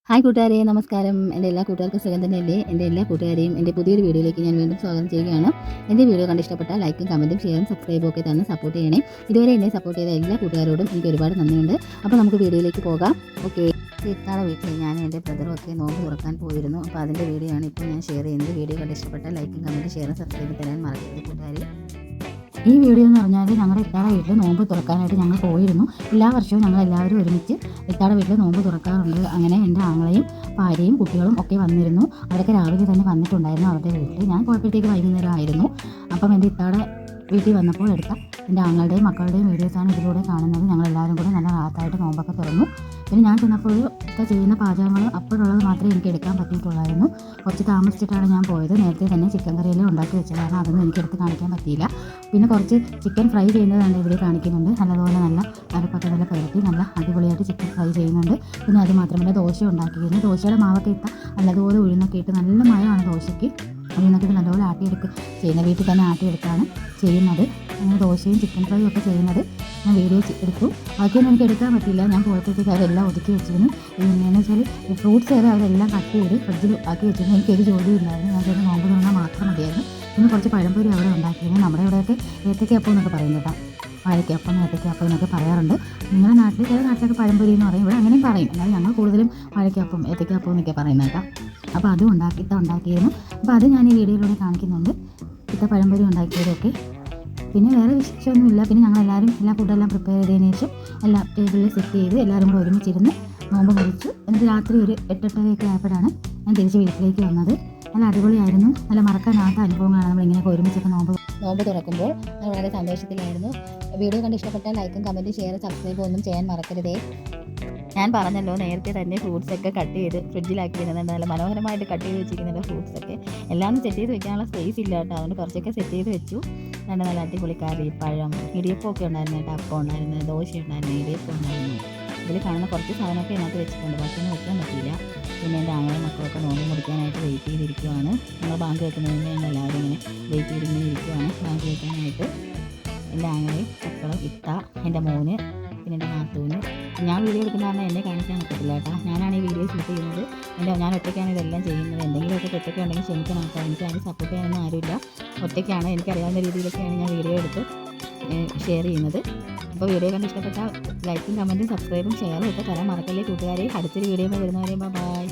Hi കൂട്ടുകാരെ, നമസ്കാരം. എൻ്റെ എല്ലാ കൂട്ടുകാർക്കും സുഖം തന്നെയല്ലേ? എൻ്റെ എല്ലാ കൂട്ടുകാരെയും എൻ്റെ പുതിയൊരു വീഡിയോയിലേക്ക് ഞാൻ വീണ്ടും സ്വാഗതം ചെയ്യുകയാണ്. എൻ്റെ വീഡിയോ കണ്ട് ഇഷ്ടപ്പെട്ടാൽ ലൈക്കും കമൻറ്റും ഷെയറും സബ്സ്ക്രൈബും ഒക്കെ തന്ന് സപ്പോർട്ട് ചെയ്യണേ. ഇതുവരെ എന്നെ സപ്പോർട്ട് ചെയ്ത എല്ലാ കൂട്ടുകാരോടും എനിക്ക് ഒരുപാട് നന്ദിയുണ്ട്. അപ്പോൾ നമുക്ക് വീഡിയോയിലേക്ക് പോകാം. ഓക്കെ, ഇത്താടെ വീട്ടിൽ ഞാൻ എൻ്റെ ബ്രദറും ഒക്കെ നോമ്പ് തുറക്കാൻ പോയിരുന്നു. അപ്പോൾ അതിൻ്റെ വീഡിയോ ആണ് ഇപ്പോൾ ഞാൻ ഷെയർ ചെയ്യുന്നത്. വീഡിയോ കണ്ട് ഇഷ്ടപ്പെട്ടാൽ ലൈക്കും കമൻറ്റും ഷെയറും സബ്സ്ക്രൈബും തരാൻ മറക്കരുത് കൂട്ടുകാരെ. ഈ വീഡിയോ എന്ന് പറഞ്ഞാൽ ഞങ്ങളുടെ ഇത്താടെ വീട്ടിൽ നോമ്പ് തുറക്കാനായിട്ട് ഞങ്ങൾ പോയിരുന്നു. എല്ലാ വർഷവും ഞങ്ങൾ എല്ലാവരും ഒരുമിച്ച് ഇത്താടെ വീട്ടിൽ നോമ്പ് തുറക്കാറുണ്ട്. അങ്ങനെ എൻ്റെ ആങ്ങളെയും ഭാര്യയും കുട്ടികളും ഒക്കെ വന്നിരുന്നു. അവരൊക്കെ രാവിലെ തന്നെ വന്നിട്ടുണ്ടായിരുന്നു അവരുടെ വീട്ടിൽ. ഞാൻ പോയപ്പോഴത്തേക്ക് വൈകുന്നേരം ആയിരുന്നു. അപ്പം എൻ്റെ ഇത്താടെ വീട്ടിൽ വന്നപ്പോൾ എടുത്ത എൻ്റെ ആങ്ങളുടെയും മക്കളുടെയും വീഡിയോസാണ് ഇതിലൂടെ കാണുന്നത്. ഞങ്ങളെല്ലാവരും കൂടെ നല്ല റാത്തായിട്ട് നോമ്പൊക്കെ തുറന്നു. പിന്നെ ഞാൻ ചെന്നപ്പോൾ ഒക്കെ ചെയ്യുന്ന പാചകങ്ങൾ അപ്പോഴുള്ളത് മാത്രമേ എനിക്ക് എടുക്കാൻ പറ്റിയിട്ടുള്ളായിരുന്നു. കുറച്ച് താമസിച്ചിട്ടാണ് ഞാൻ പോയത്. നേരത്തെ തന്നെ ചിക്കൻ കറിയെല്ലാം ഉണ്ടാക്കി വെച്ചതാണ്. അതൊന്നും എനിക്കെടുത്ത് കാണിക്കാൻ പറ്റിയില്ല. പിന്നെ കുറച്ച് ചിക്കൻ ഫ്രൈ ചെയ്യുന്നതാണ് ഇവിടെ കാണിക്കുന്നുണ്ട്. നല്ലതുപോലെ നല്ല അരപ്പൊക്കെ നല്ല പുരട്ടി നല്ല അടിപൊളിയായിട്ട് ചിക്കൻ ഫ്രൈ ചെയ്യുന്നുണ്ട്. പിന്നെ അത് മാത്രമല്ല ദോശ ഉണ്ടാക്കിയിരുന്നു. ദോശയുടെ മാവൊക്കെ ഇട്ട നല്ലതുപോലെ ഉഴുന്നൊക്കെ ഇട്ട് നല്ല മയമാണ് ദോശയ്ക്ക്. ഉഴുന്നൊക്കെ ഇട്ട് നല്ലപോലെ ആട്ടിയെടുക്കുക ചെയ്യുന്ന വീട്ടിൽ തന്നെ ആട്ടിയെടുത്താണ് ചെയ്യുന്നത്. അങ്ങനെ ദോശയും ചിക്കൻ ഫ്രൈയും ഒക്കെ ചെയ്യുന്നത് ഞാൻ വീഡിയോ എടുത്തു. ബാക്കിയൊന്നും എനിക്ക് എടുക്കാൻ പറ്റില്ല. ഞാൻ പോയപ്പോഴത്തേക്ക് അവരെല്ലാം ഒതുക്കി വെച്ചിരുന്നു. എന്ന് വെച്ചാൽ ഈ ഫ്രൂട്ട്സ് വരെ അവരെല്ലാം കട്ട് ചെയ്ത് ഫ്രിഡ്ജിൽ ആക്കി വെച്ചിരുന്നു. എനിക്കൊരു ജോലിയില്ലായിരുന്നു. ഞാൻ ചെന്ന് നോമ്പ് തുറന്നാൽ മാത്രം മതിയായിരുന്നു. പിന്നെ കുറച്ച് പഴംപൊരി അവിടെ ഉണ്ടാക്കിയിരുന്നു. നമ്മുടെ ഇവിടെയൊക്കെ ഏത്തയ്ക്കപ്പം എന്നൊക്കെ പറയും കേട്ടോ. വാഴയ്ക്കപ്പം ഏത്തയ്ക്കപ്പം എന്നൊക്കെ പറയാറുണ്ട്. നിങ്ങളുടെ നാട്ടിൽ ചില നാട്ടിലൊക്കെ പഴംപൊരി എന്ന് പറയും. ഇവിടെ അങ്ങനെയും പറയും. എന്നാൽ ഞങ്ങൾ കൂടുതലും വാഴയ്ക്കപ്പം ഏത്തയ്ക്കപ്പം എന്നൊക്കെ പറയുന്നത് കേട്ടോ. അപ്പോൾ അതും ഉണ്ടാക്കിയിരുന്നു. അപ്പോൾ അത് ഞാൻ ഈ വീഡിയോയിലൂടെ കാണിക്കുന്നുണ്ട്. ഇത്ത പഴംപൊരി ഉണ്ടാക്കിയതൊക്കെ. പിന്നെ വേറെ വിശേഷമൊന്നുമില്ല. പിന്നെ ഞങ്ങളെല്ലാവരും എല്ലാ ഫുഡെല്ലാം പ്രിപ്പയർ ചെയ്തതിന് ശേഷം എല്ലാം ടേബിളിൽ സെറ്റ് ചെയ്ത് എല്ലാവരും കൂടെ ഒരുമിച്ചിരുന്ന് നോമ്പ് കഴിച്ചു. എന്നിട്ട് രാത്രി ഒരു 8-8:30 ആയപ്പോഴാണ് ഞാൻ തിരിച്ച് വീട്ടിലേക്ക് വന്നത്. നല്ല അടിപൊളിയായിരുന്നു. നല്ല മറക്കാനാകാത്ത അനുഭവങ്ങളാണ് നമ്മളിങ്ങനെയൊക്കെ ഒരുമിച്ചൊക്കെ നോമ്പ് തുറക്കുമ്പോൾ. ഞാൻ വളരെ സന്തോഷത്തിലായിരുന്നു. വീഡിയോ കണ്ട് ഇഷ്ടപ്പെട്ടാൽ ലൈക്കും കമൻറ്റും ഷെയർ സബ്സ്ക്രൈബും ഒന്നും ചെയ്യാൻ മറക്കരുതേ. ഞാൻ പറഞ്ഞല്ലോ നേരത്തെ തന്നെ ഫ്രൂട്ട്സൊക്കെ കട്ട് ചെയ്ത് ഫ്രിഡ്ജിലാക്കി വരുന്നുണ്ട്. നല്ല മനോഹരമായിട്ട് കട്ട് ചെയ്ത് വെച്ചിരിക്കുന്നുണ്ട് ഫ്രൂട്ട്സൊക്കെ. എല്ലാം സെറ്റ് ചെയ്ത് വെക്കാനുള്ള സ്പേസ് ഇല്ല കേട്ടോ. അതുകൊണ്ട് കുറച്ചൊക്കെ സെറ്റ് ചെയ്ത് വെച്ചു. നല്ല അടിപൊളി കറി, പഴം, ഇടിയപ്പമൊക്കെ ഉണ്ടായിരുന്നു കേട്ടോ. അപ്പം ഉണ്ടായിരുന്നു, ദോശ ഉണ്ടായിരുന്നു, ഇടിയപ്പം ഉണ്ടായിരുന്നു. ഇതിൽ കാണുന്ന കുറച്ച് സാധനമൊക്കെ ഇതിനകത്ത് വെച്ചിട്ടുണ്ട്. ബാക്കിയൊന്നും വെക്കാൻ പറ്റിയില്ല. പിന്നെ എൻ്റെ ആങ്ങളെ മക്കളൊക്കെ നോമ്പ് മുറിക്കാനായിട്ട് വെയിറ്റ് ചെയ്തിരിക്കുവാണ്. ഞങ്ങൾ ബാങ്ക് വെക്കുന്നതിന് ഞങ്ങൾ എല്ലാവരും ഇങ്ങനെ വെയിറ്റ് ചെയ്തിങ്ങനെ ഇരിക്കുവാണ് ബാങ്ക് വെക്കാനായിട്ട്. എൻ്റെ ആങ്ങളെയും മക്കളും ഇത്ത, എൻ്റെ മോന്, പിന്നെ എൻ്റെ നാത്തൂന്. ഞാൻ വീഡിയോ എടുക്കുന്ന കാരണം എന്നെ കാണിക്കാൻ പറ്റത്തില്ല കേട്ടോ. ഞാനാണ് ഈ വീഡിയോ ഷൂട്ട് ചെയ്യുന്നത്. ഞാൻ ഒറ്റയ്ക്കാണ് ഇതെല്ലാം ചെയ്യുന്നത്. എന്തെങ്കിലുമൊക്കെ തെറ്റൊക്കെ ഉണ്ടെങ്കിൽ ക്ഷമിക്കണം കേട്ടോ. എനിക്ക് അതിന് സപ്പോർട്ട് ചെയ്യാനൊന്നും ആരുമില്ല. ഒറ്റയ്ക്കാണ്. എനിക്കറിയാവുന്ന രീതിയിലൊക്കെയാണ് ഞാൻ വീഡിയോ എടുത്ത് ഷെയർ ചെയ്യുന്നത്. അപ്പോൾ വീഡിയോ കണ്ട് ഇഷ്ടപ്പെട്ടാൽ ലൈക്കും കമൻറ്റും സബ്സ്ക്രൈബും ഷെയറും ഒക്കെ തരാൻ മറക്കല്ലേ കൂട്ടുകാരെ. അടുത്തൊരു വീഡിയോ വരുന്നവരെ ബൈ.